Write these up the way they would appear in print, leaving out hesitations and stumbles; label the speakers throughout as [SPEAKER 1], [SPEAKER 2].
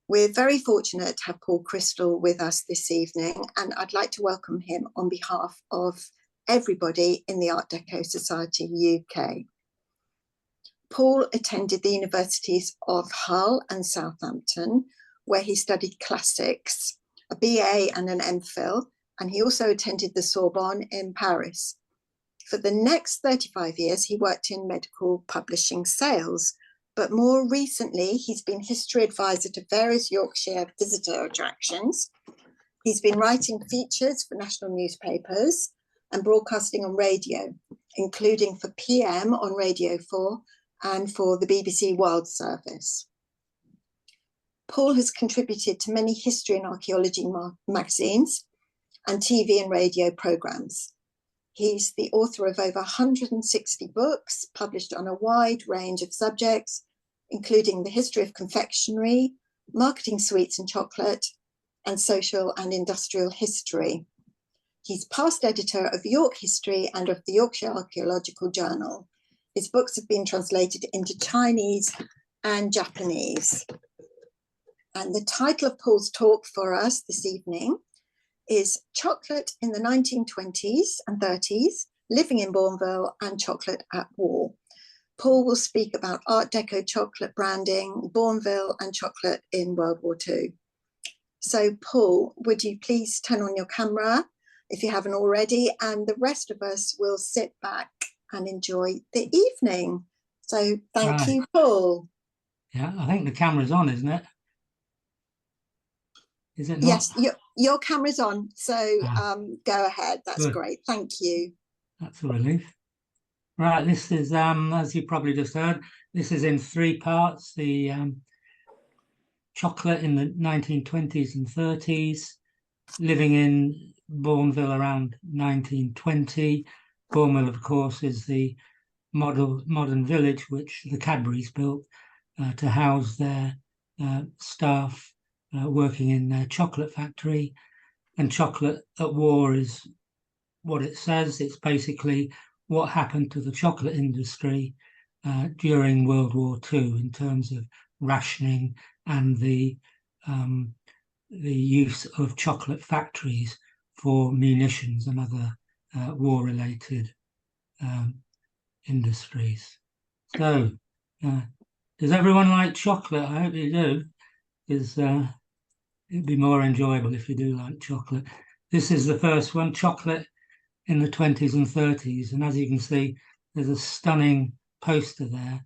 [SPEAKER 1] We're very fortunate to have Paul Chrystal with us this evening, and I'd like to welcome him on behalf of everybody in the Art Deco Society UK. Paul attended the universities of Hull and Southampton, where he studied classics, a BA and an MPhil, and he also attended the Sorbonne in Paris. For the next 35 years, he worked in medical publishing sales, but more recently, he's been history advisor to various Yorkshire visitor attractions. He's been writing features for national newspapers and broadcasting on radio, including for PM on Radio 4 and for the BBC World Service. Paul has contributed to many history and archaeology magazines and TV and radio programmes. He's the author of over 160 books published on a wide range of subjects, including the history of confectionery, marketing sweets and chocolate, and social and industrial history. He's past editor of York History and of the Yorkshire Archaeological Journal. His books have been translated into Chinese and Japanese. And the title of Paul's talk for us this evening is Chocolate in the 1920s and 30s, Living in Bournville and Chocolate at War. Paul will speak about Art Deco chocolate branding, Bournville and chocolate in World War II. So Paul, would you please turn on your camera if you haven't already, and the rest of us will sit back and enjoy the evening. So thank you, Paul.
[SPEAKER 2] Yeah, I think the camera's on, isn't it? Is it not?
[SPEAKER 1] Yes, your camera's on, so go ahead. That's good. Great, thank you.
[SPEAKER 2] That's a relief. Right, this is, as you probably just heard, this is in 3 parts. The chocolate in the 1920s and 30s, living in Bournville around 1920. Bournville, of course, is the modern village which the Cadburys built to house their staff working in their chocolate factory. And Chocolate at War is what it says. It's basically what happened to the chocolate industry during World War II in terms of rationing and the use of chocolate factories for munitions and other war-related industries. So, does everyone like chocolate? I hope you do, because it'd be more enjoyable if you do like chocolate. This is the first one, Chocolate in the 20s and 30s, and as you can see, there's a stunning poster there,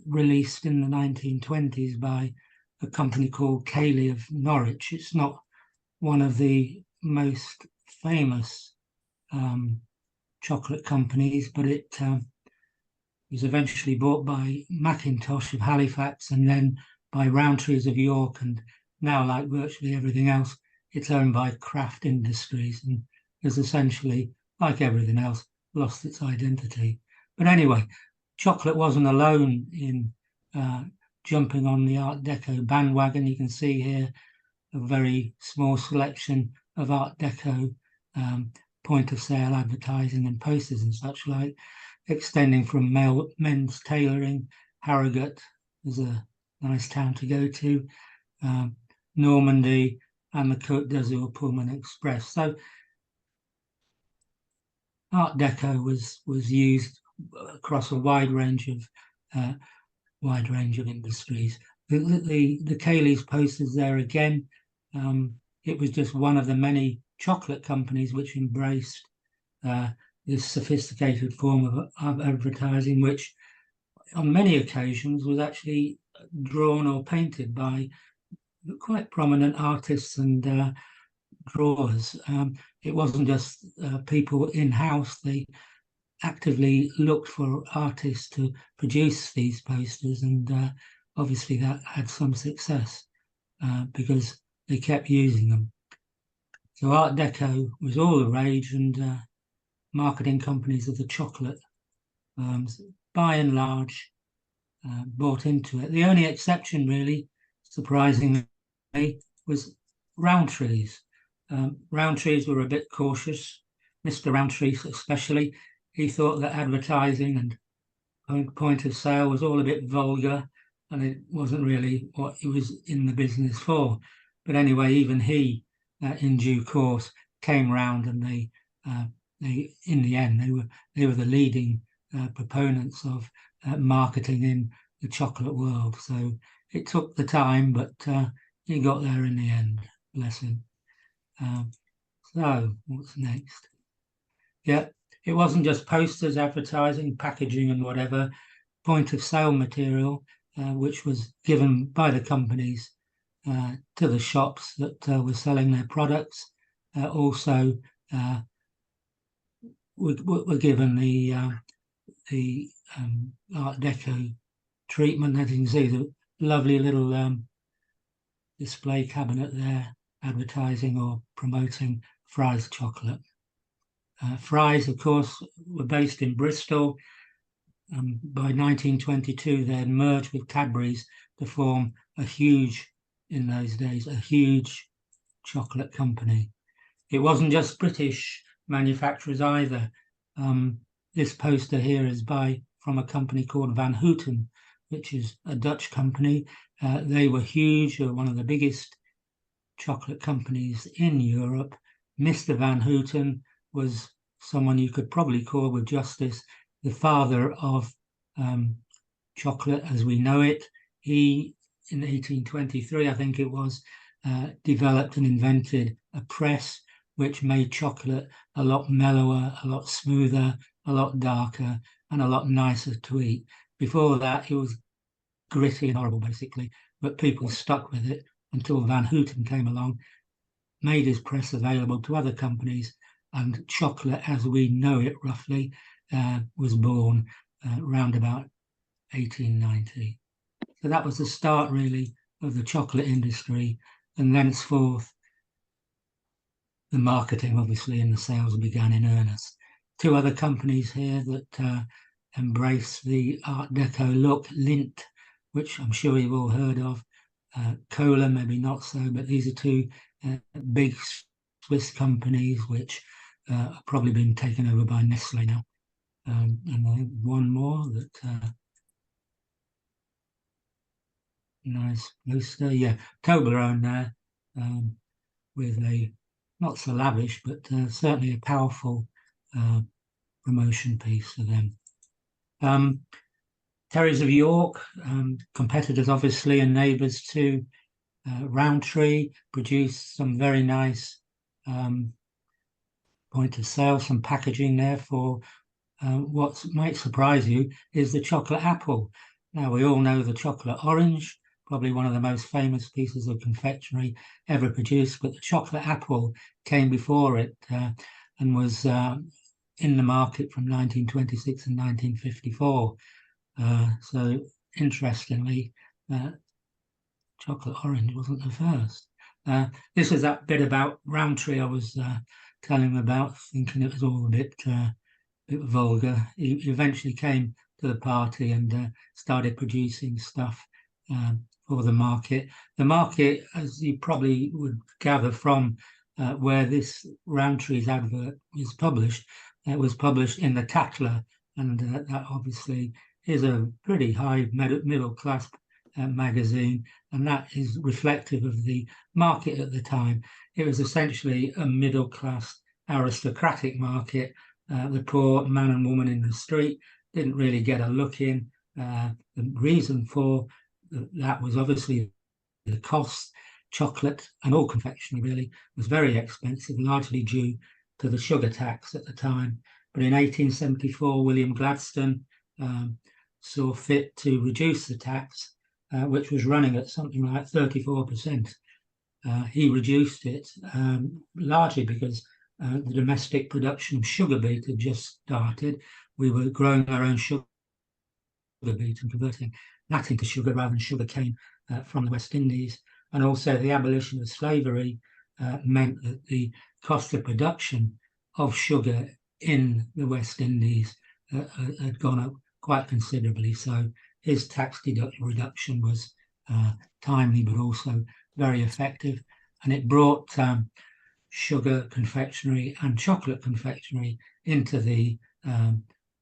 [SPEAKER 2] released in the 1920s by a company called Cayley of Norwich. It's not one of the most famous chocolate companies, but it was eventually bought by Mackintosh of Halifax and then by Rowntree's of York, and now, like virtually everything else, it's owned by Kraft Industries and has essentially, like everything else, lost its identity. But anyway, chocolate wasn't alone in jumping on the Art Deco bandwagon. You can see here a very small selection of Art Deco point of sale advertising and posters and such like, extending from men's tailoring. Harrogate is a nice town to go to, Normandy, and the Côte d'Azur Pullman Express. So Art Deco was used across a wide range of industries. The Cayley's posters there again. It was just one of the many chocolate companies which embraced this sophisticated form of advertising, which on many occasions was actually drawn or painted by quite prominent artists and drawers. It wasn't just people in-house. They actively looked for artists to produce these posters, and obviously that had some success because they kept using them. So Art Deco was all the rage, and marketing companies of the chocolate, by and large, bought into it. The only exception, really, surprisingly, was Rowntree's. Rowntree's were a bit cautious. Mr. Rowntree especially, he thought that advertising and point of sale was all a bit vulgar, and it wasn't really what he was in the business for. But anyway, even he, in due course, came round, and they in the end they were the leading proponents of marketing in the chocolate world. So it took the time, but he got there in the end. Bless him. So what's next? Yeah, it wasn't just posters, advertising, packaging, and whatever. Point of sale material, which was given by the companies to the shops that were selling their products. Also, were given the Art Deco treatment. As you can see, the lovely little display cabinet there, advertising or promoting Fry's chocolate. Fry's, of course, were based in Bristol. By 1922, they had merged with Cadbury's to form in those days, a huge chocolate company. It wasn't just British manufacturers either. This poster here is from a company called Van Houten, which is a Dutch company. They were huge, one of the biggest chocolate companies in Europe. Mr. Van Houten was someone you could probably call with justice the father of chocolate as we know it. He, in 1823, I think it was, developed and invented a press which made chocolate a lot mellower, a lot smoother, a lot darker, and a lot nicer to eat. Before that, it was gritty and horrible, basically, but people stuck with it until Van Houten came along, made his press available to other companies, and chocolate as we know it roughly was born round about 1890. So that was the start, really, of the chocolate industry, and thenceforth the marketing, obviously, and the sales began in earnest. Two other companies here that embrace the Art Deco look: Lindt, which I'm sure you've all heard of, Cola, maybe not so, but these are two big Swiss companies which have probably been taken over by Nestle now. And I think one more that nice poster, yeah, Toblerone there, with a not so lavish, but certainly a powerful promotion piece for them. Terry's of York, competitors obviously and neighbours to Roundtree, produced some very nice point of sale, some packaging there for what might surprise you is the chocolate apple. Now, we all know the chocolate orange, probably one of the most famous pieces of confectionery ever produced, but the chocolate apple came before it and was in the market from 1926 and 1954. So interestingly, chocolate orange wasn't the first. This is that bit about Roundtree I was telling him about, thinking it was all a bit vulgar. He eventually came to the party and started producing stuff for the market. The market, as you probably would gather from where this Roundtree's advert is published, it was published in the Tatler, and that obviously is a pretty high middle class magazine, and that is reflective of the market at the time. It was essentially a middle class aristocratic market. The poor man and woman in the street didn't really get a look in. The reason for that was obviously the cost. Chocolate and all confectionery really was very expensive, largely due to the sugar tax at the time. But in 1874, William Gladstone saw fit to reduce the tax, which was running at something like 34%. He reduced it largely because the domestic production of sugar beet had just started. We were growing our own sugar beet and converting that into sugar rather than sugar cane from the West Indies. And also the abolition of slavery meant that the cost of production of sugar in the West Indies had gone up quite considerably. So his tax reduction was timely, but also very effective. And it brought sugar confectionery and chocolate confectionery into the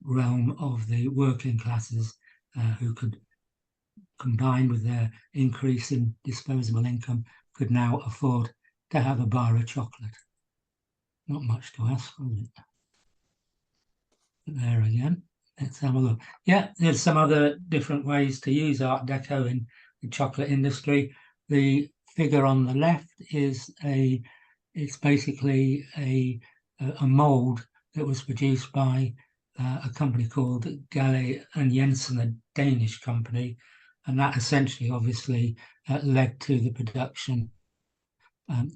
[SPEAKER 2] realm of the working classes who could combined with their increase in disposable income, could now afford to have a bar of chocolate. Not much to ask, was it? There again. Let's have a look. Yeah, there's some other different ways to use Art Deco in the chocolate industry. The figure on the left is it's basically a mold that was produced by a company called Galle and Jensen, a Danish company, and that essentially, obviously, led to the production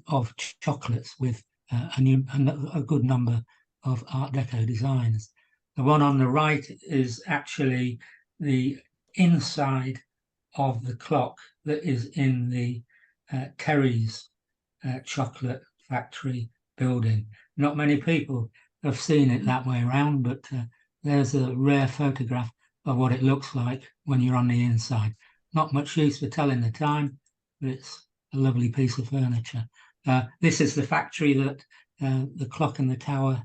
[SPEAKER 2] of chocolates with a good number of Art Deco designs. The one on the right is actually the inside of the clock that is in the Terry's chocolate factory building. Not many people have seen it that way around, but there's a rare photograph of what it looks like when you're on the inside. Not much use for telling the time, but it's a lovely piece of furniture. This is the factory that the clock and the tower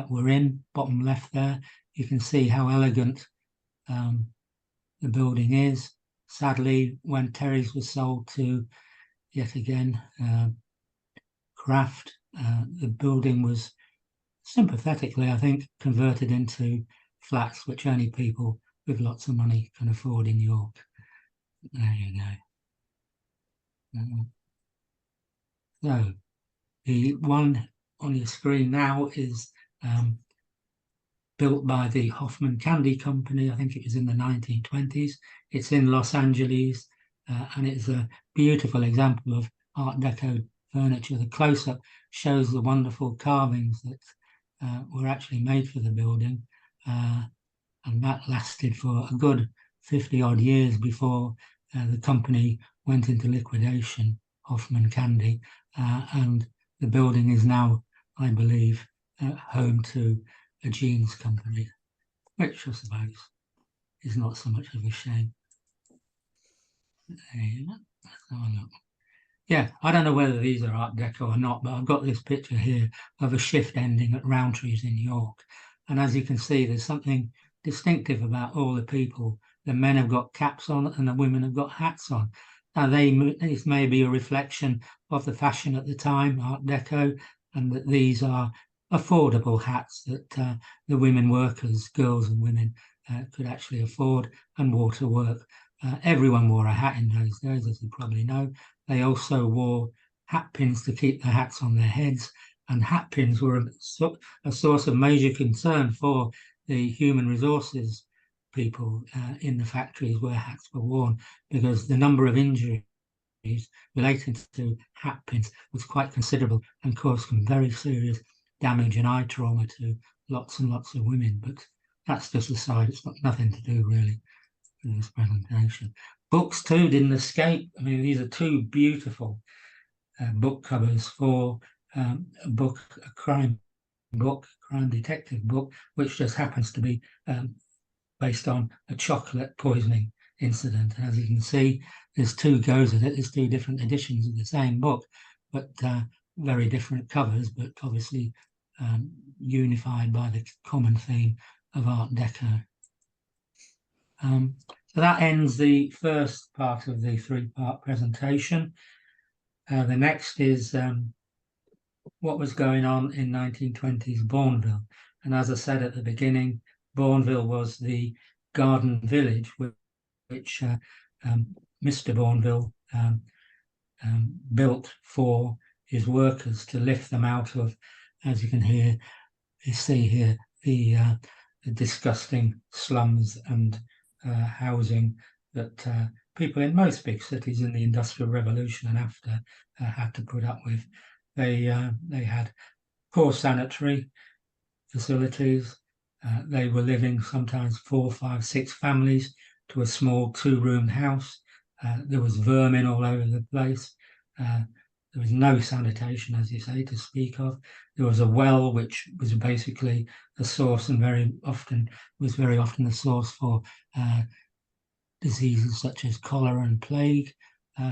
[SPEAKER 2] were in, bottom left there. You can see how elegant the building is. Sadly, when Terry's was sold to, yet again, Kraft, the building was sympathetically, I think, converted into flats, which only people with lots of money can afford in York. There you go. So the one on your screen now is built by the Hoffman Candy Company. I think it was in the 1920s. It's in Los Angeles, and it's a beautiful example of Art Deco furniture. The close-up shows the wonderful carvings that were actually made for the building, and that lasted for a good 50-odd years before the company went into liquidation, Hoffman Candy, and the building is now, I believe, home to a jeans company, which I suppose is not so much of a shame. Yeah, I don't know whether these are Art Deco or not, but I've got this picture here of a shift ending at Rowntree's in York. And as you can see, there's something distinctive about all the people. The men have got caps on and the women have got hats on. Now, this may be a reflection of the fashion at the time, Art Deco, and that these are affordable hats that the women workers, girls and women, could actually afford and wore to work. Everyone wore a hat in those days, as you probably know. They also wore hat pins to keep the hats on their heads, and hat pins were a source of major concern for the human resources people in the factories where hats were worn, because the number of injuries related to hat pins was quite considerable and caused some very serious damage and eye trauma to lots and lots of women. But that's just a side. It's got nothing to do really with this presentation. Books too didn't escape. I mean, these are two beautiful book covers for a crime detective book, which just happens to be based on a chocolate poisoning incident. As you can see, there's two goes of it. There's two different editions of the same book, but very different covers, but obviously unified by the common theme of Art Deco. So that ends the first part of the three-part presentation. The next is what was going on in 1920s Bournville. And as I said at the beginning, Bournville was the garden village which Mr. Bournville built for his workers to lift them out of, as you can see here, the disgusting slums and housing that people in most big cities in the Industrial Revolution and after had to put up with. They had poor sanitary facilities. They were living sometimes 4, 5, 6 families to a small 2-room house. There was vermin all over the place. There was no sanitation, as you say, to speak of. There was a well, which was basically a source and very often the source for diseases such as cholera and plague.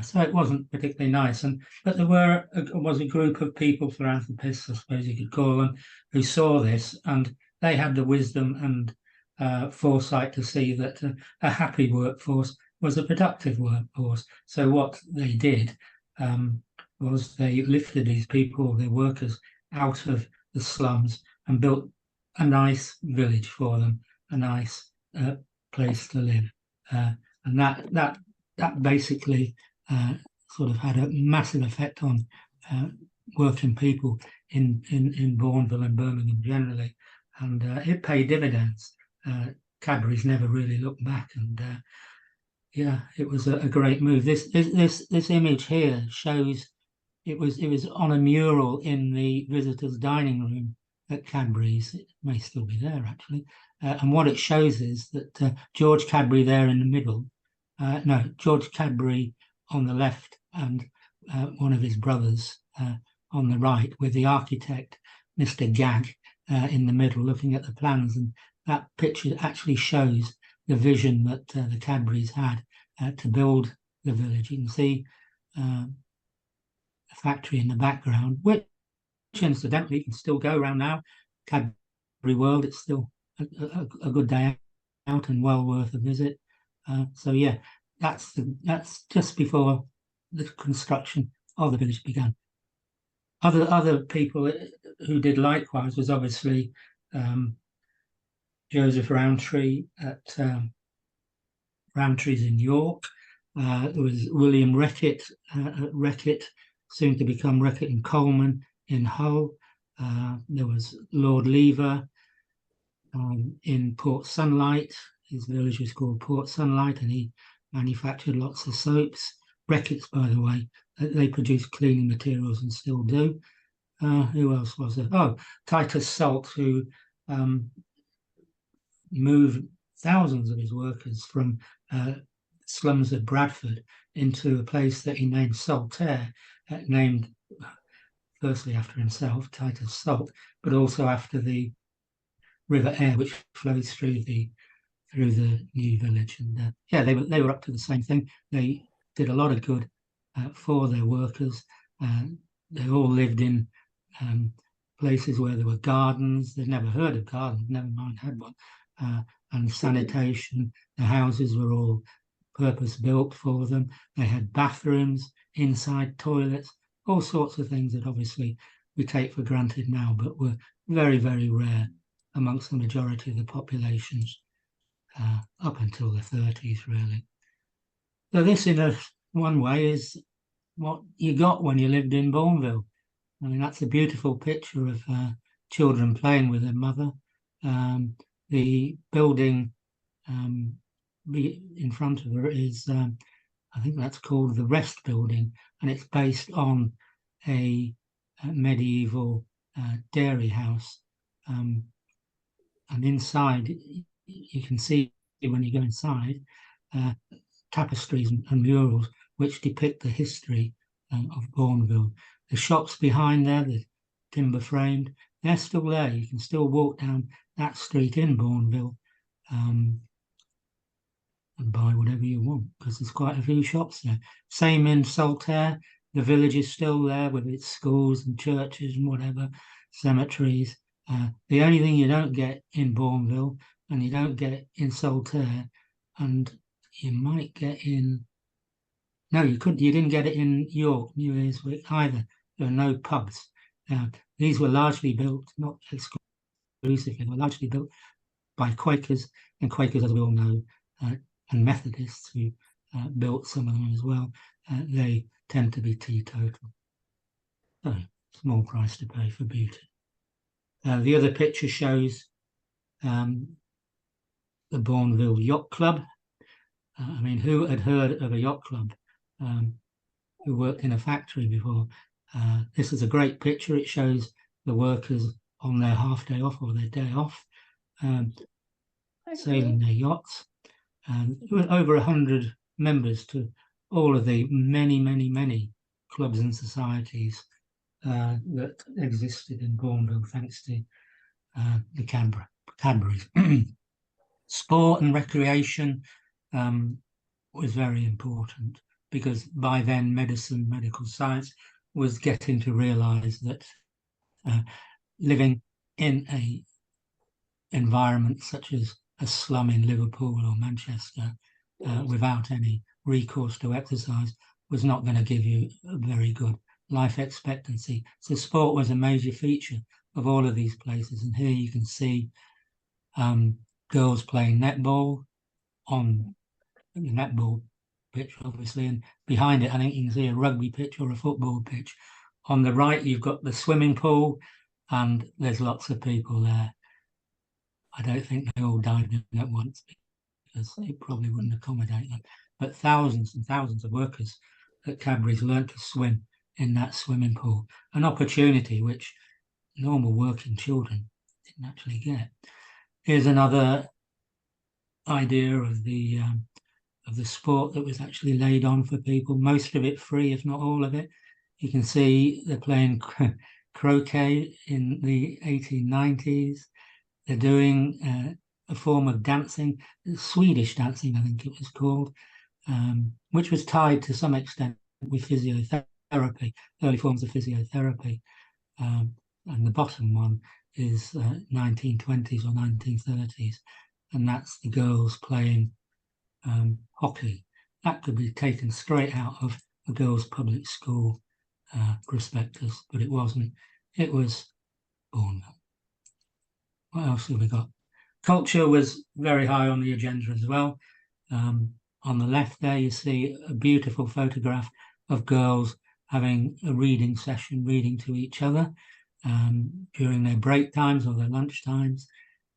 [SPEAKER 2] So it wasn't particularly nice. But there was a group of people, philanthropists, I suppose you could call them, who saw this, and they had the wisdom and foresight to see that a happy workforce was a productive workforce. So what they did was they lifted these people, their workers, out of the slums and built a nice village for them, a nice place to live, and that basically sort of had a massive effect on working people in Bournville and Birmingham generally, and it paid dividends. Cadbury's never really looked back, and yeah, it was a great move. This image here shows it was on a mural in the visitors' dining room at Cadbury's. It may still be there actually, and what it shows is that George Cadbury there in the middle, no, George Cadbury on the left, and one of his brothers on the right, with the architect Mr. Gagg in the middle, looking at the plans, and that picture actually shows the vision that the Cadburys had to build the village. You can see a factory in the background, which incidentally can still go around now. Cadbury World, it's still a good day out and well worth a visit. So yeah, that's just before the construction of the village began. Other people who did likewise was obviously Joseph Rowntree at Rowntree's in York. There was William Reckitt at Reckitt, soon to become Reckitt and Coleman in Hull. There was Lord Lever in Port Sunlight. His village was called Port Sunlight, and he manufactured lots of soaps. Reckitt's, by the way, they produce cleaning materials and still do. Who else was there? Oh, Titus Salt, who moved thousands of his workers from slums of Bradford into a place that he named Saltaire, named firstly after himself, Titus Salt, but also after the River Aire, which flows through the new village. And yeah, they were up to the same thing. They did a lot of good for their workers. They all lived in places where there were gardens. They'd never heard of gardens, never mind had one. And sanitation. The houses were all purpose-built for them. They had bathrooms, inside toilets, all sorts of things that obviously we take for granted now, but were very, very rare amongst the majority of the populations up until the 30s, really. So this, in one way, is what you got when you lived in Bournville. I mean, that's a beautiful picture of children playing with their mother. The building in front of her is, I think that's called the Rest Building, and it's based on a medieval dairy house. And inside, you can see when you go inside, tapestries and murals which depict the history of Bournville. The shops behind there, the timber framed, they're still there. You can still walk down that street in Bournville and buy whatever you want, because there's quite a few shops there. Same in Saltaire. The village is still there with its schools and churches and whatever, cemeteries. The only thing you don't get in Bournville, and you don't get in Saltaire, and you might get in... No, you didn't get it in York, New Earswick either. There are no pubs. These were largely built, not exclusively, they were largely built by Quakers, and Quakers, as we all know, and Methodists who built some of them as well. They tend to be teetotal. So, small price to pay for beauty. The other picture shows the Bournville Yacht Club. I mean, who had heard of a yacht club who worked in a factory before? This is a great picture. It shows the workers on their half day off or their day off, sailing their yachts. There were over 100 members to all of the many clubs and societies that existed in Bournville, thanks to the Cadburys. Sport and recreation was very important, because by then medical science was getting to realise that living in a environment such as a slum in Liverpool or Manchester without any recourse to exercise was not going to give you a very good life expectancy. So sport was a major feature of all of these places. And here you can see girls playing netball on the netball pitch, obviously, and behind it, I think you can see a rugby pitch or a football pitch. On the right, you've got the swimming pool, and there's lots of people there. I don't think they all dived in at once because it probably wouldn't accommodate them. But thousands and thousands of workers at Cadbury's learnt to swim in that swimming pool, an opportunity which normal working children didn't actually get. Here's another idea of the sport that was actually laid on for people, most of it free, if not all of it. You can see they're playing croquet in the 1890s. They're doing a form of dancing, Swedish dancing, I think it was called, which was tied to some extent with physiotherapy, early forms of physiotherapy. And the bottom one is 1920s or 1930s, and that's the girls playing hockey. That could be taken straight out of a girls' public school prospectus, but it wasn't. It was Bournville. What else have we got? Culture was very high on the agenda as well. On the left there, you see a beautiful photograph of girls having a reading session, reading to each other during their break times or their lunch times.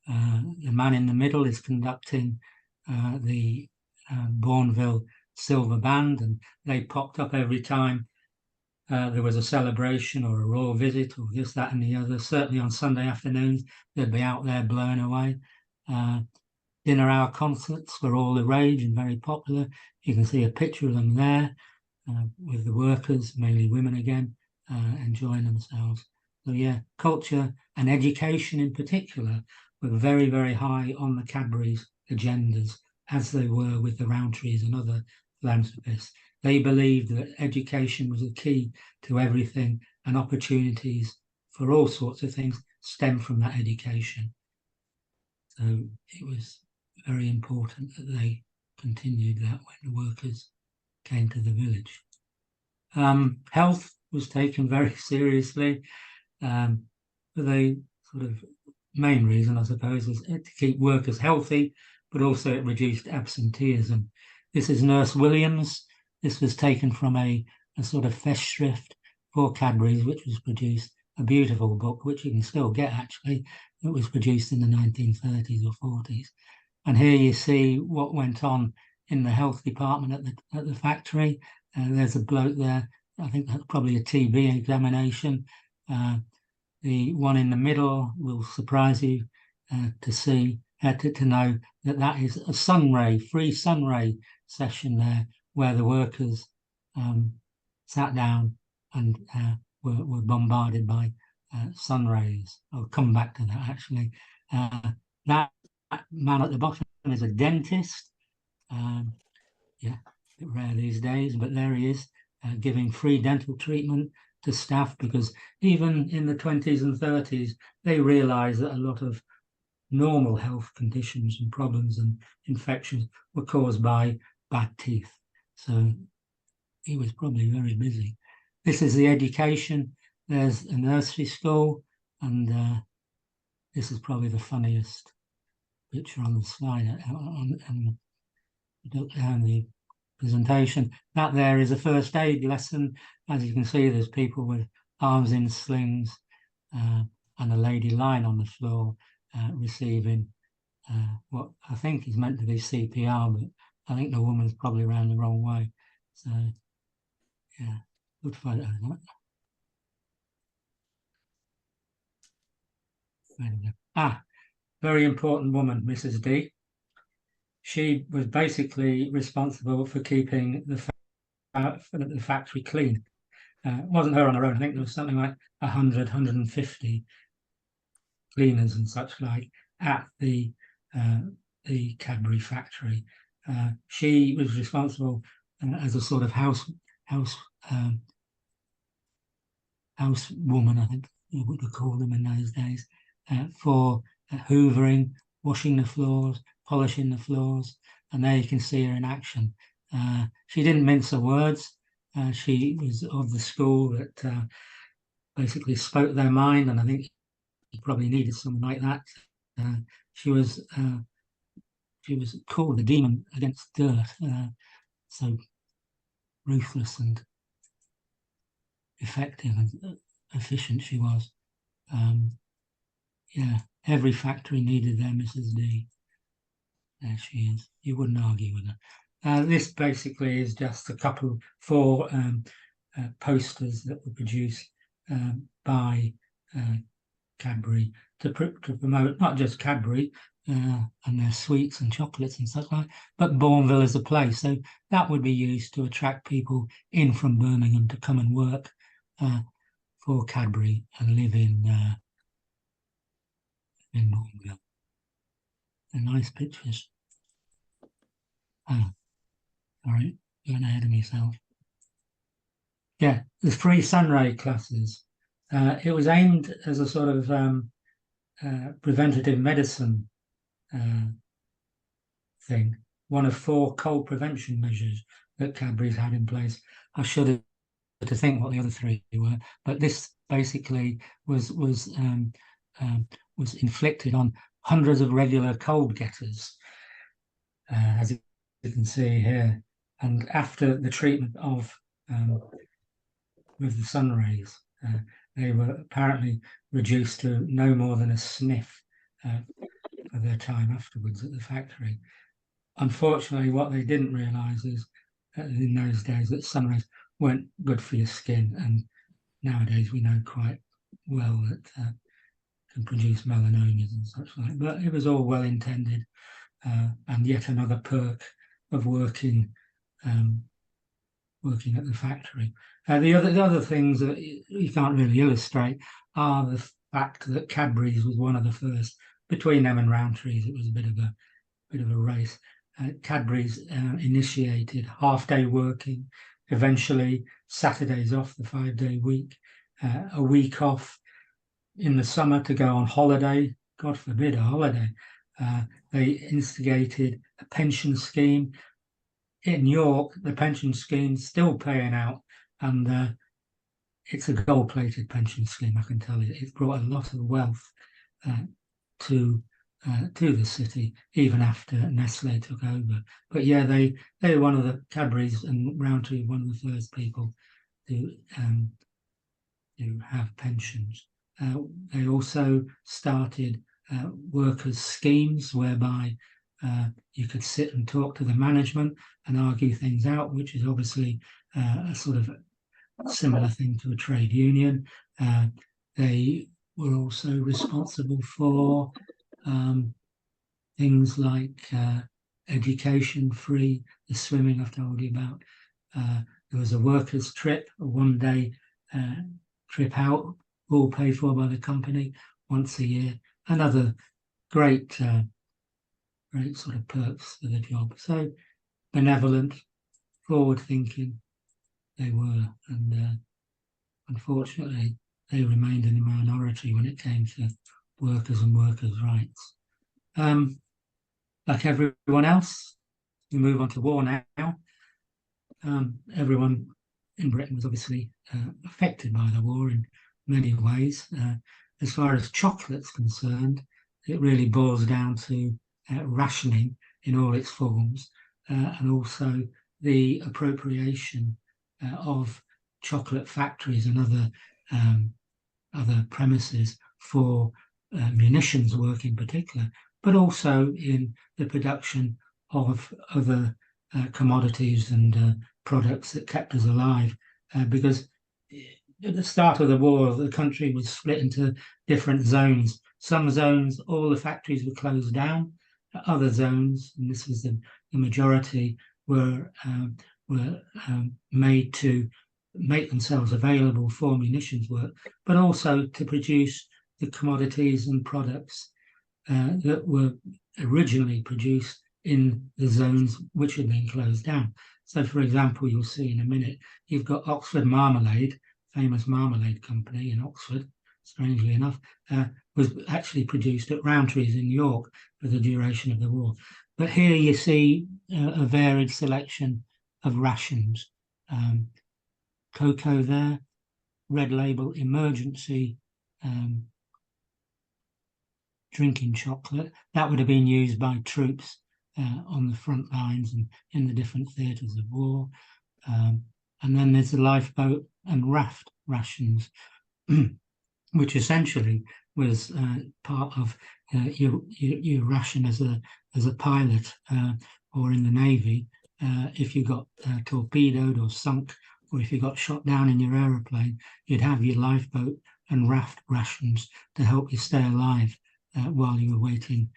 [SPEAKER 2] The man in the middle is conducting the Bournville Silver Band, and they popped up every time there was a celebration or a royal visit or this, that and the other. Certainly on Sunday afternoons, they'd be out there blowing away. Dinner hour concerts were all the rage and very popular. You can see a picture of them there with the workers, mainly women again, enjoying themselves. So yeah, culture and education in particular were very, very high on the Cadbury's agendas, as they were with the Rowntrees and other philanthropists. They believed that education was the key to everything, and opportunities for all sorts of things stem from that education. So it was very important that they continued that when the workers came to the village. Health was taken very seriously. For the sort of main reason, I suppose, is to keep workers healthy, but also it reduced absenteeism. This is Nurse Williams. This was taken from a sort of festschrift for Cadbury's, which was produced, a beautiful book, which you can still get actually. It was produced in the 1930s or 40s. And here you see what went on in the health department at the factory. There's a bloke there. I think that's probably a TB examination. The one in the middle will surprise you to see, to know that that is a free sun ray session there, where the workers sat down and were bombarded by sun rays. I'll come back to that actually. That man at the bottom is a dentist. Yeah, a bit rare these days, but there he is, giving free dental treatment to staff, because even in the 20s and 30s, they realized that a lot of normal health conditions and problems and infections were caused by bad teeth. So he was probably very busy. This is the education. There's a nursery school, and this is probably the funniest picture on the slide and the presentation. That there is a first aid lesson. As you can see, there's people with arms in slings and a lady lying on the floor receiving what I think is meant to be CPR, but I think the woman's probably around the wrong way. So yeah, good photo. Very important woman, Mrs. D. She was basically responsible for keeping the factory clean. It wasn't her on her own. I think there was something like 100, 150 cleaners and such like at the Cadbury factory. She was responsible as a sort of house woman, I think you would call them in those days, for hoovering, washing the floors, polishing the floors, and there you can see her in action. She didn't mince her words. She was of the school that basically spoke their mind, and I think you probably needed someone like that. She was called the demon against dirt. So ruthless and effective and efficient she was. Yeah, every factory needed their Mrs. D. There she is. You wouldn't argue with her. This basically is just four posters that were produced by Cadbury to promote not just Cadbury and their sweets and chocolates and such like, but Bournville as a place. So that would be used to attract people in from Birmingham to come and work for Cadbury and live in Bournville. They're nice pictures. Oh, sorry, going ahead of myself. Yeah, the free sunray classes. It was aimed as a sort of preventative medicine thing, one of 4 cold prevention measures that Cadbury's had in place. I should have to think what the other 3 were, but this basically was inflicted on hundreds of regular cold getters, as you can see here. And after the treatment of with the sun rays, they were apparently reduced to no more than a sniff for their time afterwards at the factory. Unfortunately, what they didn't realise is in those days that sun rays weren't good for your skin, and nowadays we know quite well that can produce melanomas and such like. But it was all well intended, and yet another perk of working at the factory. The other things that you can't really illustrate are the fact that Cadbury's was one of the first. Between them and Rowntree's, it was a bit of a race. Cadbury's initiated half-day working, eventually Saturdays off, the 5-day week, a week off in the summer to go on holiday. God forbid a holiday. They instigated a pension scheme. In York, the pension scheme's still paying out, and it's a gold-plated pension scheme, I can tell you. It's brought a lot of wealth to the city, even after Nestle took over. But yeah, they were one of the Cadbury's and Rowntree, one of the first people to have pensions. They also started workers' schemes whereby you could sit and talk to the management and argue things out, which is obviously a sort of similar thing to a trade union. They were also responsible for things like education free, the swimming I've told you about. There was a workers' trip, a 1-day trip out, all paid for by the company once a year, and other great sort of perks for the job. So benevolent, forward-thinking they were, and unfortunately they remained in the minority when it came to workers and workers' rights. Like everyone else, we move on to war now. Everyone in Britain was obviously affected by the war in many ways. As far as chocolate's concerned, it really boils down to rationing in all its forms, and also the appropriation of chocolate factories and other premises for munitions work in particular, but also in the production of other commodities and products that kept us alive. Because at the start of the war, the country was split into different zones. Some zones, all the factories were closed down. Other zones, and this was the majority, were made to make themselves available for munitions work, but also to produce the commodities and products that were originally produced in the zones which had been closed down. So, for example, you'll see in a minute, you've got Oxford Marmalade, famous marmalade company in Oxford, strangely enough, was actually produced at Rowntree's in York for the duration of the war. But here you see a varied selection of rations. Cocoa there, red label emergency drinking chocolate. That would have been used by troops on the front lines and in the different theatres of war. And then there's the lifeboat and raft rations, which essentially was part of your ration as a pilot or in the Navy. If you got torpedoed or sunk, or if you got shot down in your aeroplane, you'd have your lifeboat and raft rations to help you stay alive while you were waiting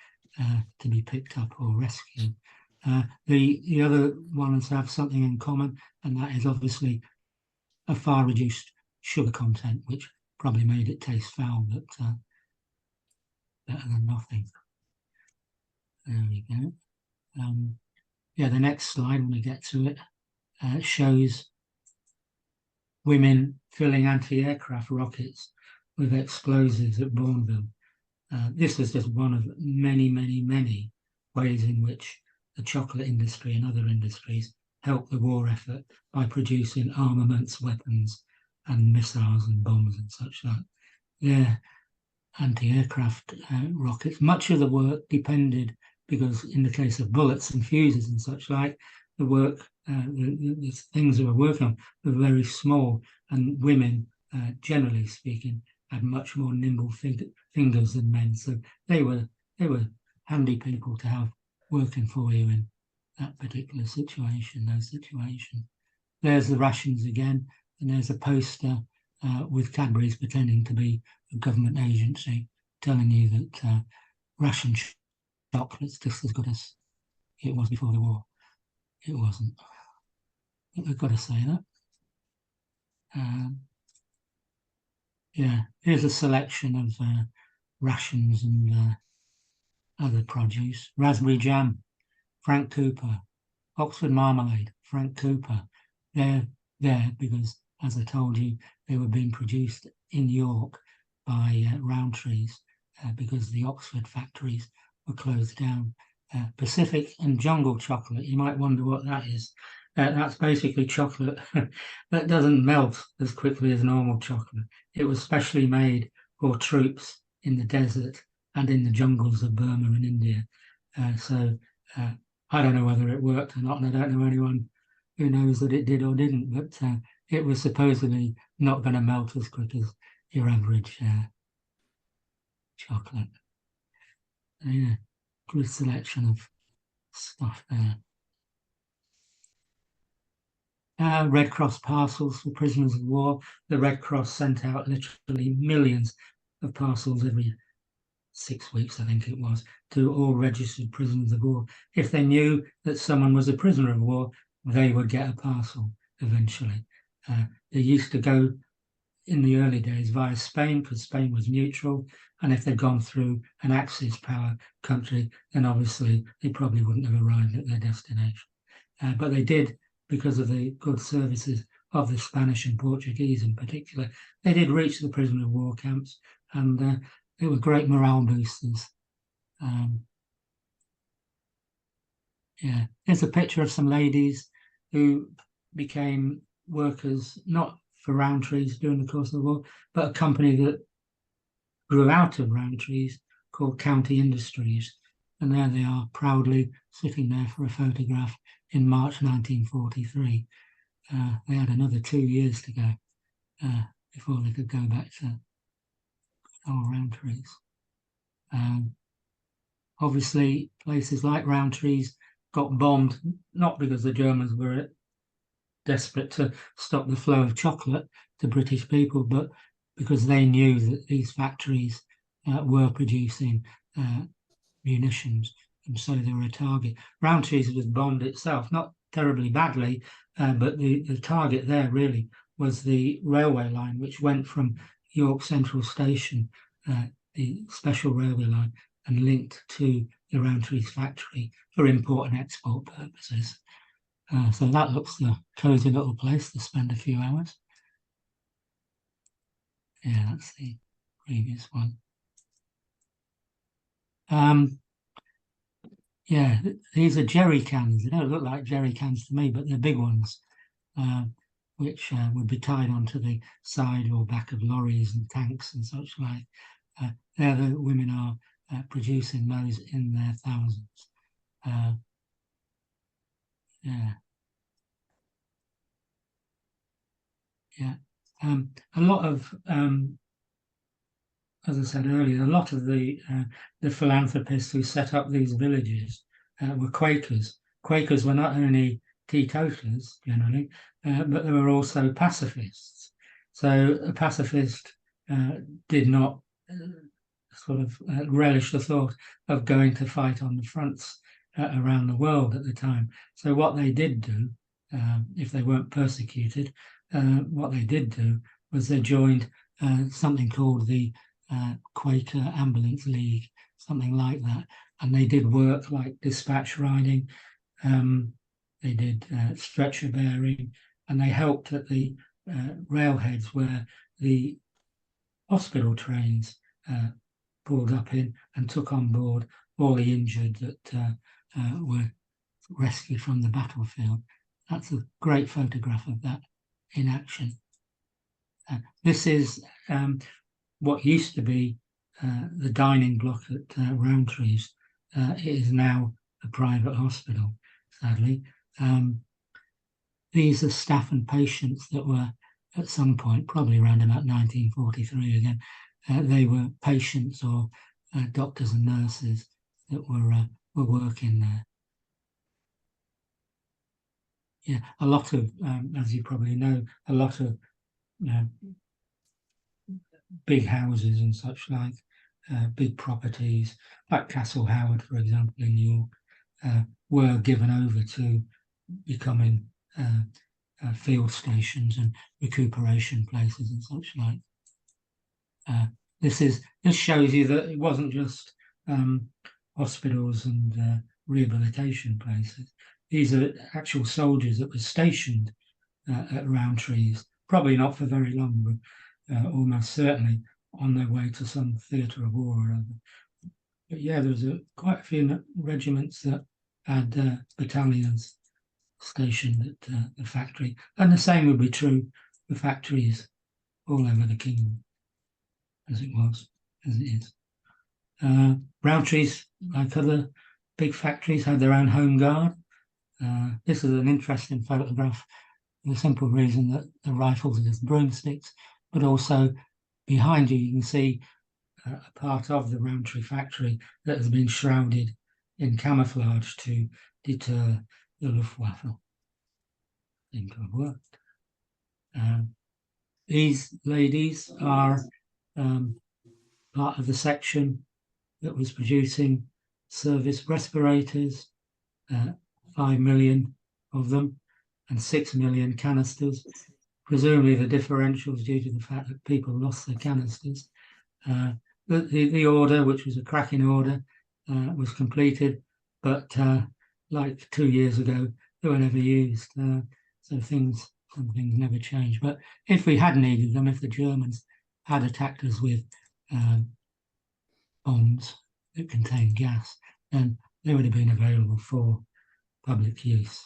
[SPEAKER 2] to be picked up or rescued. The other ones have something in common, and that is obviously a far reduced sugar content, which probably made it taste foul, but better than nothing. There we go. Yeah, the next slide, when we get to it, shows women filling anti-aircraft rockets with explosives at Bournville. This was just one of many, many, many ways in which the chocolate industry and other industries helped the war effort by producing armaments, weapons, and missiles and bombs and such like. Yeah, anti-aircraft rockets. Much of the work depended, because in the case of bullets and fuses and such like, the work, the things they were working on were very small, and women, generally speaking, had much more nimble fingers than men. So they were handy people to have working for you in that particular situation, those situations. There's the rations again, and there's a poster with Cadbury's pretending to be a government agency, telling you that ration chocolate's just as good as it was before the war. It wasn't. I've got to say that. Yeah, here's a selection of rations and other produce. Raspberry jam, Frank Cooper. Oxford marmalade, Frank Cooper. They're there because, as I told you, they were being produced in York by Rowntree's because the Oxford factories were closed down. Pacific and Jungle chocolate, you might wonder what that is. That's basically chocolate that doesn't melt as quickly as normal chocolate. It was specially made for troops in the desert and in the jungles of Burma and India. So I don't know whether it worked or not, and I don't know anyone who knows that it did or didn't, but it was supposedly not going to melt as quick as your average chocolate. Yeah, good selection of stuff there. Red Cross parcels for prisoners of war. The Red Cross sent out literally millions of parcels every 6 weeks, I think it was, to all registered prisoners of war. If they knew that someone was a prisoner of war, they would get a parcel eventually. They used to go in the early days via Spain because Spain was neutral, and if they'd gone through an Axis power country, then obviously they probably wouldn't have arrived at their destination. But they did, because of the good services of the Spanish and Portuguese in particular. They did reach the prisoner of war camps, and they were great morale boosters. Yeah, here's a picture of some ladies who became workers, not for Rowntree's during the course of the war, but a company that grew out of Rowntree's called County Industries. And there they are, proudly sitting there for a photograph in March 1943. They had another 2 years to go before they could go back to old Rowntree's. Obviously, places like Rowntree's got bombed, not because the Germans were desperate to stop the flow of chocolate to British people, but because they knew that these factories were producing munitions, and so they were a target. Rowntree's was bombed itself, not terribly badly, but the target there really was the railway line, which went from York Central Station, the special railway line, and linked to the Rowntree's factory for import and export purposes. So that looks a cosy little place to spend a few hours. Yeah, that's the previous one. Yeah, these are jerry cans. They don't look like jerry cans to me, but they're big ones, which would be tied onto the side or back of lorries and tanks and such like. There, the women are producing those in their thousands. Yeah, yeah. A lot of, as I said earlier, a lot of the philanthropists who set up these villages were Quakers. Quakers were not only teetotalers generally, but they were also pacifists. So a pacifist did not sort of relish the thought of going to fight on the fronts around the world at the time. So what they did do, if they weren't persecuted, what they did do was they joined something called the Quaker Ambulance League, something like that. And they did work like dispatch riding, they did stretcher bearing, and they helped at the railheads where the hospital trains pulled up in and took on board all the injured that were rescued from the battlefield. That's a great photograph of that in action. This is what used to be the dining block at Roundtree's. It is now a private hospital, sadly. These are staff and patients that were at some point, probably around about 1943 again, they were patients or doctors and nurses that were working there. Yeah, a lot of, as you probably know, a lot of big houses and such like, big properties, like Castle Howard, for example, in New York, were given over to becoming field stations and recuperation places and such like. This shows you that it wasn't just hospitals and rehabilitation places. These are actual soldiers that were stationed at Roundtree's, probably not for very long, but almost certainly on their way to some theatre of war or other. But yeah, there was quite a few regiments that had battalions stationed at the factory, and the same would be true for factories all over the kingdom, as it is. Rowntree's, like other big factories, had their own home guard. This is an interesting photograph for the simple reason that the rifles are just broomsticks, but also behind you can see a part of the Rowntree factory that has been shrouded in camouflage to deter the Luftwaffe. Seem to have worked. These ladies are part of the section that was producing service respirators, 5 million of them, and 6 million canisters. Presumably the differentials due to the fact that people lost their canisters. The order, which was a cracking order, was completed, but like 2 years ago, they were never used. So some things never changed. But if we had needed them, if the Germans had attacked us with bombs that contained gas, then they would have been available for public use.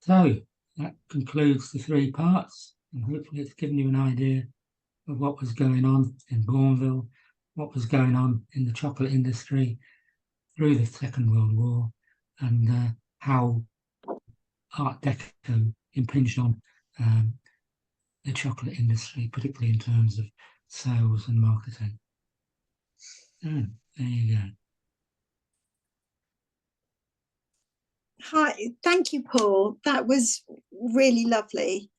[SPEAKER 2] So that concludes the 3 parts, and hopefully it's given you an idea of what was going on in Bournville, what was going on in the chocolate industry through the Second World War, and how Art Deco impinged on the chocolate industry, particularly in terms of sales and marketing. There you go.
[SPEAKER 1] Hi, thank you, Paul. That was really lovely.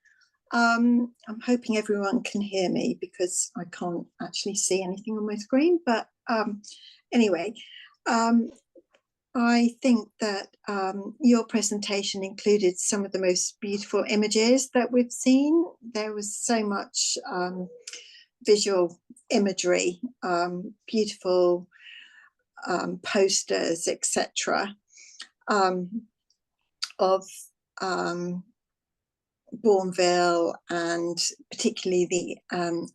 [SPEAKER 1] I'm hoping everyone can hear me because I can't actually see anything on my screen. But anyway, I think that your presentation included some of the most beautiful images that we've seen. There was so much visual imagery, beautiful posters, etc. Of Bournville, and particularly the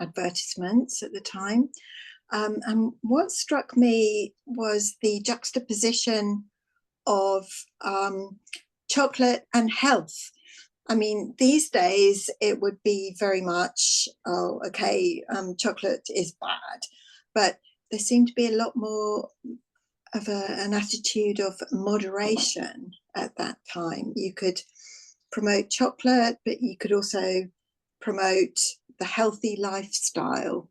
[SPEAKER 1] advertisements at the time. And what struck me was the juxtaposition of chocolate and health. I mean, these days it would be very much, oh, okay, chocolate is bad, but there seemed to be a lot more of an attitude of moderation at that time. You could promote chocolate, but you could also promote the healthy lifestyle.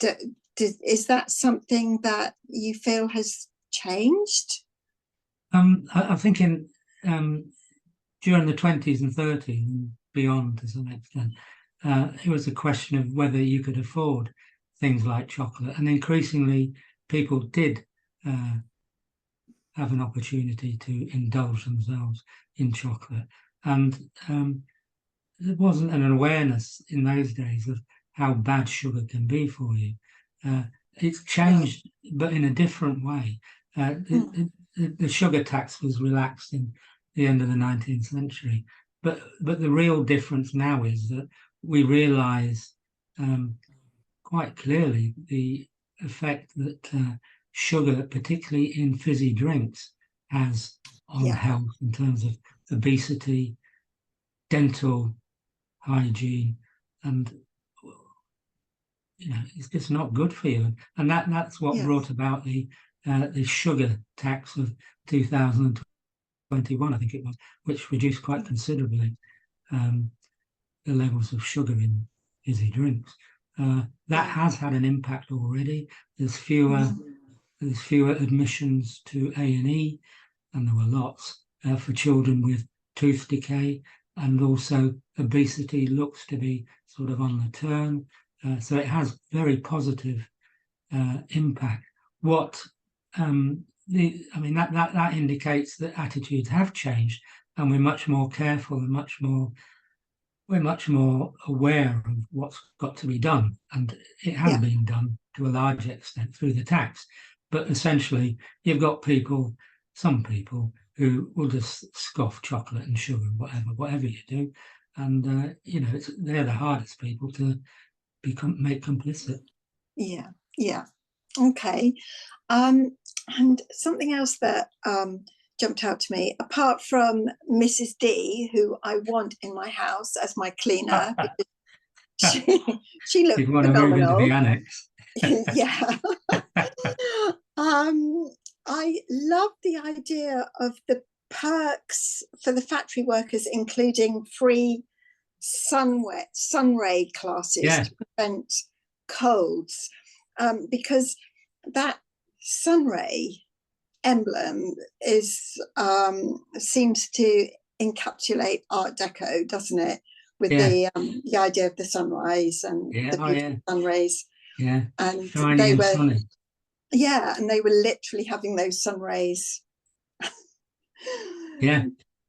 [SPEAKER 1] Is that something that you feel has changed?
[SPEAKER 2] I think in during the 20s and 30s and beyond to some extent, it was a question of whether you could afford things like chocolate, and increasingly people did have an opportunity to indulge themselves in chocolate, and there wasn't an awareness in those days of how bad sugar can be for you. It's changed, but in a different way. The sugar tax was relaxed in the end of the 19th century, but the real difference now is that we realise quite clearly the effect that sugar, particularly in fizzy drinks, has on health in terms of obesity, dental hygiene, and it's just not good for you. And that's what brought about the sugar tax of 2021, I think it was, which reduced quite considerably the levels of sugar in fizzy drinks. That has had an impact already. There's fewer admissions to A&E, and there were lots for children with tooth decay, and also obesity looks to be sort of on the turn. So it has very positive impact. That indicates that attitudes have changed, and we're much more careful and we're much more aware of what's got to be done, and it has been done to a large extent through the tax. But essentially, you've got some people who will just scoff chocolate and sugar, whatever you do, and they're the hardest people to make complicit.
[SPEAKER 1] Yeah. Okay. And something else that jumped out to me, apart from Mrs. D, who I want in my house as my cleaner, because she looked
[SPEAKER 2] you want
[SPEAKER 1] phenomenal.
[SPEAKER 2] To move into the annex.
[SPEAKER 1] Yeah. I love the idea of the perks for the factory workers, including free sun ray classes to prevent colds, because that sun ray emblem seems to encapsulate Art Deco, doesn't it? With the idea of the sunrise and the beautiful sun rays.
[SPEAKER 2] Yeah,
[SPEAKER 1] and
[SPEAKER 2] shiny
[SPEAKER 1] they
[SPEAKER 2] and
[SPEAKER 1] were
[SPEAKER 2] sunny.
[SPEAKER 1] Yeah, and they were literally having those sun rays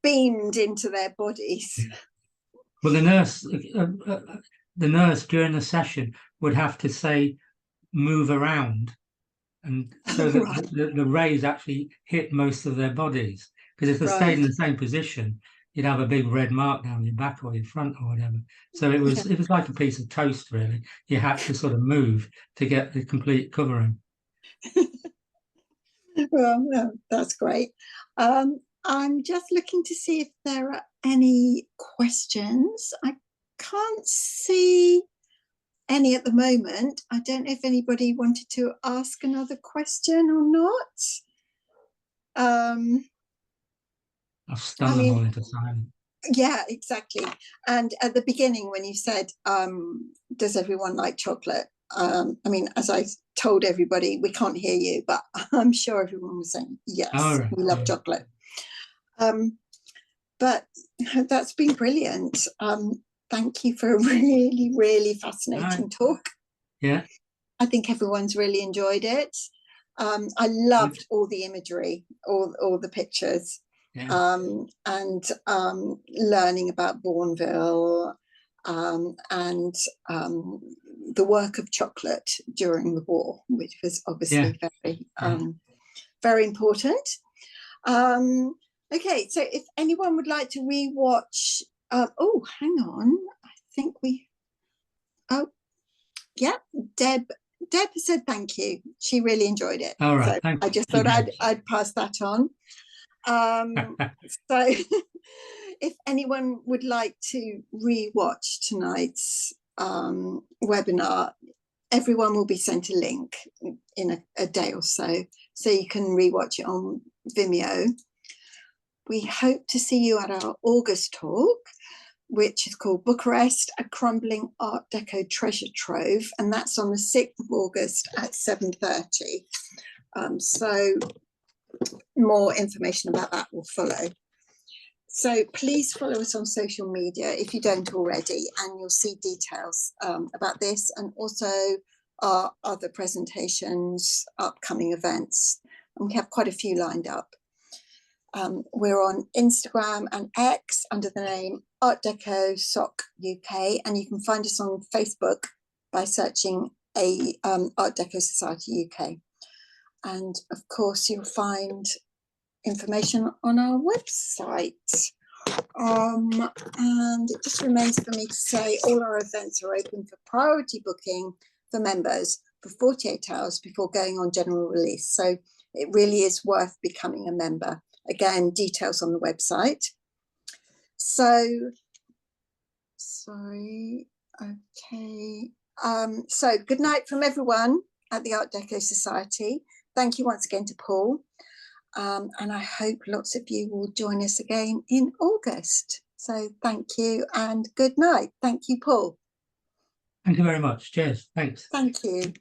[SPEAKER 1] beamed into their bodies.
[SPEAKER 2] Well, the nurse during the session would have to say, "Move around," and so that the rays actually hit most of their bodies. Because if they stayed in the same position, you'd have a big red mark down your back or your front or whatever. So it was like a piece of toast, really. You had to sort of move to get the complete covering.
[SPEAKER 1] Well, that's great. I'm just looking to see if there are any questions. I can't see any at the moment. I don't know if anybody wanted to ask another question or not.
[SPEAKER 2] I've stunned them all into silence.
[SPEAKER 1] Yeah, exactly. And at the beginning, when you said, does everyone like chocolate? As I told everybody, we can't hear you, but I'm sure everyone was saying, yes, we love chocolate. But that's been brilliant. Thank you for a really, really fascinating talk.
[SPEAKER 2] Yeah.
[SPEAKER 1] I think everyone's really enjoyed it. I loved all the imagery, all the pictures. And learning about Bournville and the work of chocolate during the war, which was obviously very important. Okay, so if anyone would like to rewatch, hang on, I think Yeah, Deb said thank you. She really enjoyed it.
[SPEAKER 2] All right,
[SPEAKER 1] So
[SPEAKER 2] thank
[SPEAKER 1] I just
[SPEAKER 2] you,
[SPEAKER 1] thought I'd pass that on. So if anyone would like to re-watch tonight's webinar, everyone will be sent a link in a day or so you can re-watch it on Vimeo. We hope to see you at our August talk, which is called Bucharest, a Crumbling Art Deco Treasure Trove, and that's on the 6th of August at 7:30. So more information about that will follow. So please follow us on social media if you don't already, and you'll see details about this and also our other presentations, upcoming events, and we have quite a few lined up. We're on Instagram and X under the name Art Deco Soc UK, and you can find us on Facebook by searching Art Deco Society UK. And of course, you'll find information on our website. And it just remains for me to say all our events are open for priority booking for members for 48 hours before going on general release. So it really is worth becoming a member. Again, details on the website. So, sorry, okay. So good night from everyone at the Art Deco Society. Thank you once again to Paul. And I hope lots of you will join us again in August. So thank you and good night. Thank you, Paul.
[SPEAKER 2] Thank you very much. Cheers. Thanks.
[SPEAKER 1] Thank you.